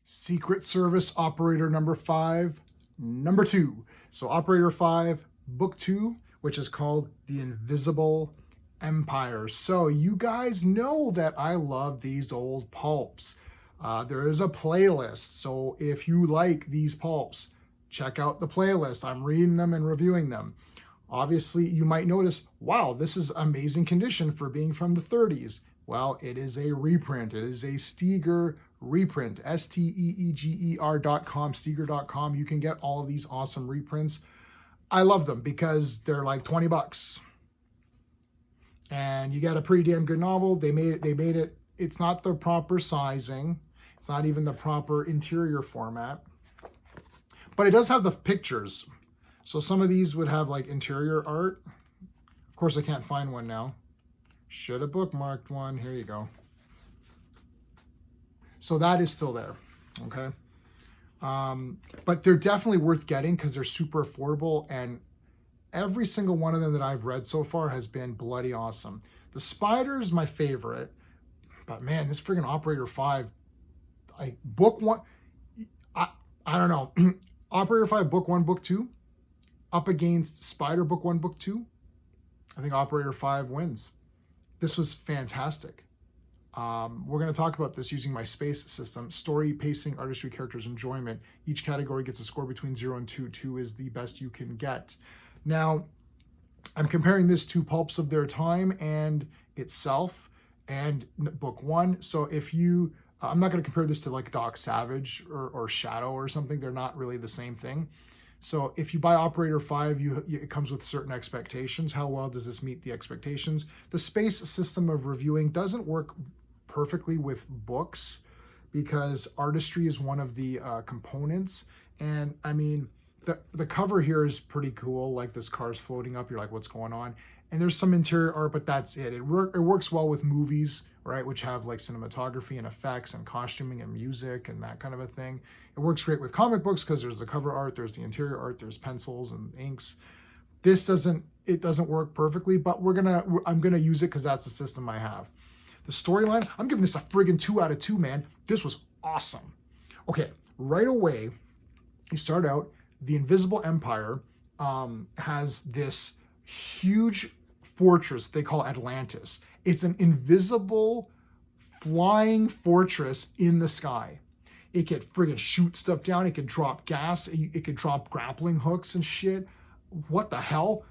Secret Service Operator number 5, number 2. So Operator 5, book 2, which is called The Invisible Empire. So you guys know that I love these old pulps. There is a playlist. So if you like these pulps, check out the playlist. I'm reading them and reviewing them. Obviously, you might notice, wow, this is amazing condition for being from the 30s. Well, it is a reprint. It is a Steeger reprint, Steeger.com, Steeger.com. You can get all of these awesome reprints. I love them because they're like 20 bucks. And you get a pretty damn good novel. They made it, it's not the proper sizing. It's not even the proper interior format. But it does have the pictures. So some of these would have like interior art. Of course, I can't find one now. Should have bookmarked one. Here you go. So that is still there, okay? But they're definitely worth getting because they're super affordable, and every single one of them that I've read so far has been bloody awesome. The Spider is my favorite, but man, this friggin' Operator 5, book 1, I don't know. Operator 5, book 1, book 2, up against Spider, book 1, book 2. I think Operator 5 wins. This was fantastic. We're going to talk about this using my space system. Story, pacing, artistry, characters, enjoyment. Each category gets a score between 0 and 2. 2 is the best you can get. Now, I'm comparing this to Pulps of Their Time and itself and book 1. So if you, I'm not going to compare this to like Doc Savage or Shadow or something. They're not really the same thing. So if you buy Operator 5, it comes with certain expectations. How well does this meet the expectations? The space system of reviewing doesn't work perfectly with books because artistry is one of the components. And I mean, the cover here is pretty cool. Like this car's floating up. You're like, what's going on? And there's some interior art, but that's it. It works well with movies, right? Which have like cinematography and effects and costuming and music and that kind of a thing. It works great with comic books because there's the cover art, there's the interior art, there's pencils and inks. This doesn't work perfectly, but I'm gonna use it because that's the system I have. The storyline, I'm giving this a friggin' 2 out of 2, man. This was awesome. Okay, right away, you start out, the Invisible Empire has this huge fortress they call Atlantis. It's an invisible flying fortress in the sky. It could friggin' shoot stuff down. It could drop gas. It could drop grappling hooks and shit. What the hell?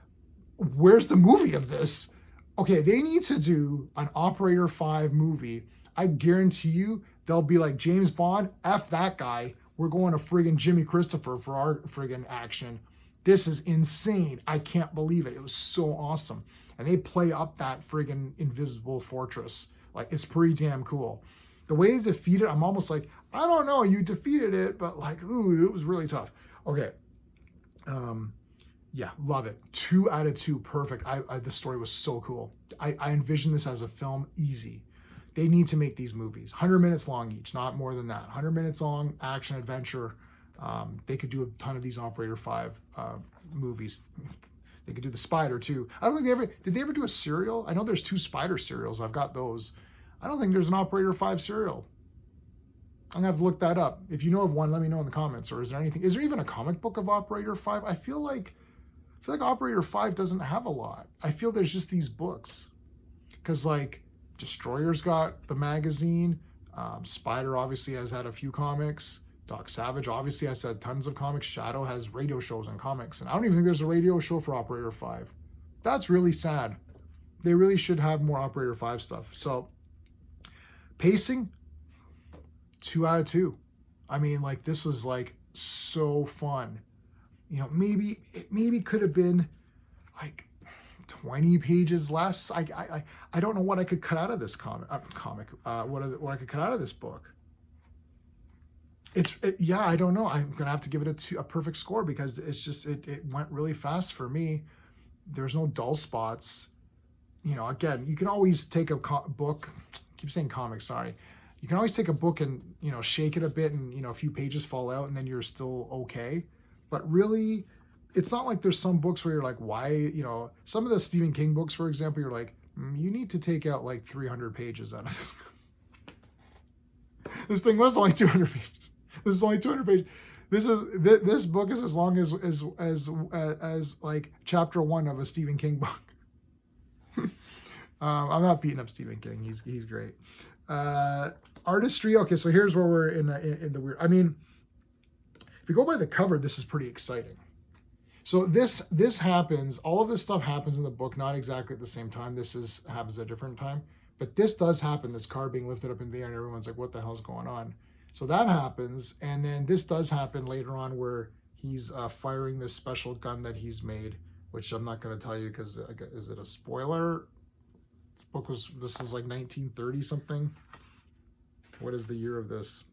Where's the movie of this? Okay, they need to do an Operator 5 movie. I guarantee you they'll be like, James Bond, F that guy. We're going to friggin' Jimmy Christopher for our friggin' action. This is insane. I can't believe it. It was so awesome. And they play up that friggin' invisible fortress. Like, it's pretty damn cool. The way they defeat it, I'm almost like, I don't know, you defeated it, but like, ooh, it was really tough. Okay. Yeah, love it. 2 out of 2, perfect. The story was so cool. I envision this as a film, easy. They need to make these movies. 100 minutes long each, not more than that. 100 minutes long, action, adventure. They could do a ton of these Operator 5 movies. They could do the Spider too. I don't think did they ever do a serial? I know there's 2 Spider serials. I've got those. I don't think there's an Operator 5 serial. I'm gonna have to look that up. If you know of one, let me know in the comments. Or is there anything? Is there even a comic book of Operator 5? I feel like Operator 5 doesn't have a lot. I feel there's just these books. Because like Destroyer's got the magazine. Spider obviously has had a few comics. Doc Savage obviously has had tons of comics. Shadow has radio shows and comics. And I don't even think there's a radio show for Operator 5. That's really sad. They really should have more Operator 5 stuff. So pacing, 2 out of 2. I mean, like, this was like so fun. You know, it maybe could have been like 20 pages less. I don't know what I could cut out of this what I could cut out of this book. Yeah, I don't know. I'm gonna have to give it a perfect score because it's just it went really fast for me. There's no dull spots. You know, again, you can always take a book. I keep saying comics, sorry. You can always take a book and, you know, shake it a bit and, you know, a few pages fall out and then you're still okay. But really, it's not like there's some books where you're like, why, you know, some of the Stephen King books, for example, you're like, you need to take out like 300 pages out of this. This thing was only 200 pages. This is only 200 pages. This book is as long as like chapter 1 of a Stephen King book. I'm not beating up Stephen King. He's great. Artistry. Okay, so here's where we're in the weird. I mean, if you go by the cover, this is pretty exciting. So this happens. All of this stuff happens in the book, not exactly at the same time. Happens at a different time, but this does happen. This car being lifted up in the air, and everyone's like, "What the hell's going on?" So that happens, and then this does happen later on, where he's firing this special gun that he's made, which I'm not going to tell you because is it a spoiler? This is like 1930 something. What is the year of this?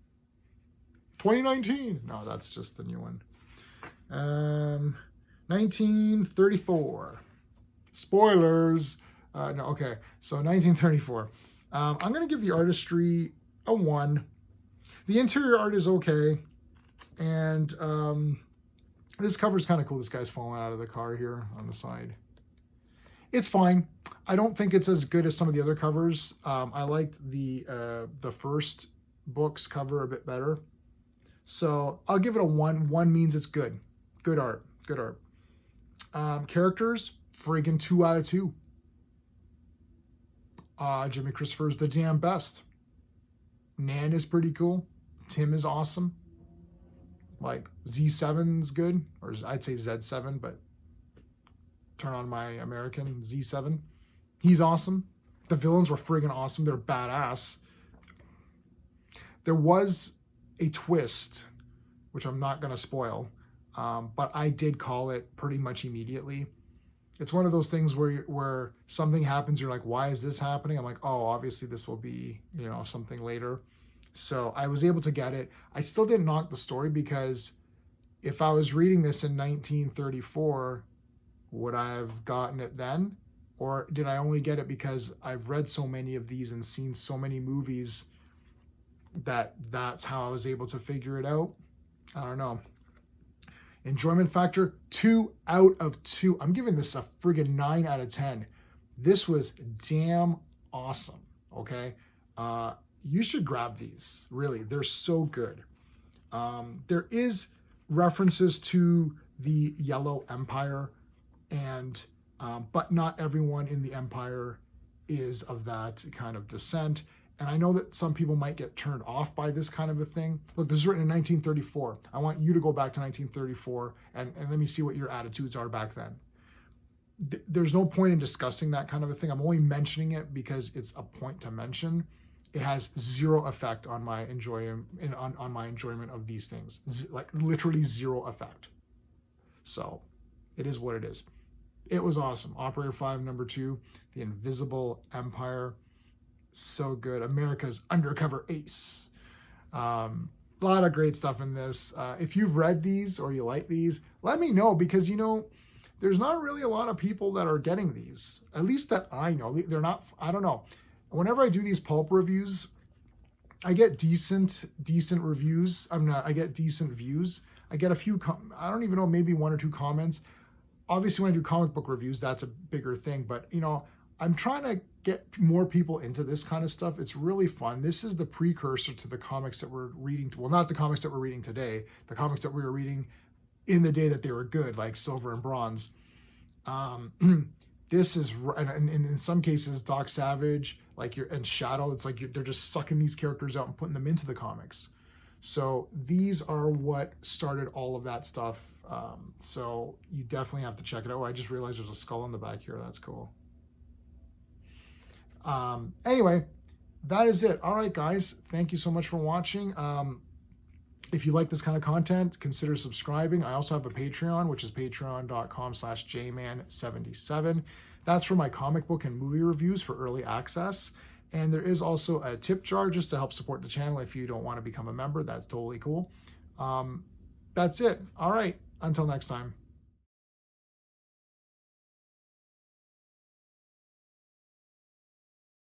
2019. No, that's just the new one. 1934. Spoilers. No, okay. So 1934. I'm going to give the artistry a 1. The interior art is okay. And this cover is kind of cool. This guy's falling out of the car here on the side. It's fine. I don't think it's as good as some of the other covers. I liked the first book's cover a bit better. So I'll give it a 1. 1 means it's good. Good art. Good art. Characters, friggin' 2 out of 2. Jimmy Christopher's the damn best. Nan is pretty cool. Tim is awesome. Like Z7's good, or I'd say Z7, but turn on my American Z7. He's awesome. The villains were friggin' awesome. They're badass. There was a twist, which I'm not going to spoil, but I did call it pretty much immediately. It's one of those things where something happens, you're like, why is this happening? I'm like, oh, obviously this will be, something later. So I was able to get it. I still didn't knock the story, because if I was reading this in 1934, would I have gotten it then? Or did I only get it because I've read so many of these and seen so many movies that's how I was able to figure it out? I don't know. Enjoyment factor, 2 out of 2. I'm giving this a friggin' 9 out of 10. This was damn awesome, okay? You should grab these, really. They're so good. There is references to the Yellow Empire, and but not everyone in the Empire is of that kind of descent. And I know that some people might get turned off by this kind of a thing. Look, this is written in 1934. I want you to go back to 1934 and let me see what your attitudes are back then. There's no point in discussing that kind of a thing. I'm only mentioning it because it's a point to mention. It has zero effect on my enjoyment of these things. Like literally zero effect. So it is what it is. It was awesome. Operator 5, number 2, The Invisible Empire. So good. America's Undercover Ace. A lot of great stuff in this. If you've read these or you like these, let me know, because there's not really a lot of people that are getting these, at least that I know. They're not, I don't know. Whenever I do these pulp reviews, I get decent reviews. I get decent views. I get a few, I don't even know, maybe 1 or 2 comments. Obviously when I do comic book reviews, that's a bigger thing, but I'm trying to get more people into this kind of stuff. It's really fun. This is the precursor to the comics that we're reading. Well, not the comics that we're reading today, the comics that we were reading in the day that they were good, like Silver and Bronze. This is, and in some cases, Doc Savage, and Shadow, it's like they're just sucking these characters out and putting them into the comics. So these are what started all of that stuff. So you definitely have to check it out. Oh, I just realized there's a skull on the back here. That's cool. Anyway, that is it. All right, guys. Thank you so much for watching. If you like this kind of content, consider subscribing. I also have a Patreon, which is patreon.com/jman77. That's for my comic book and movie reviews for early access. And there is also a tip jar just to help support the channel. If you don't want to become a member, that's totally cool. That's it. All right. Until next time.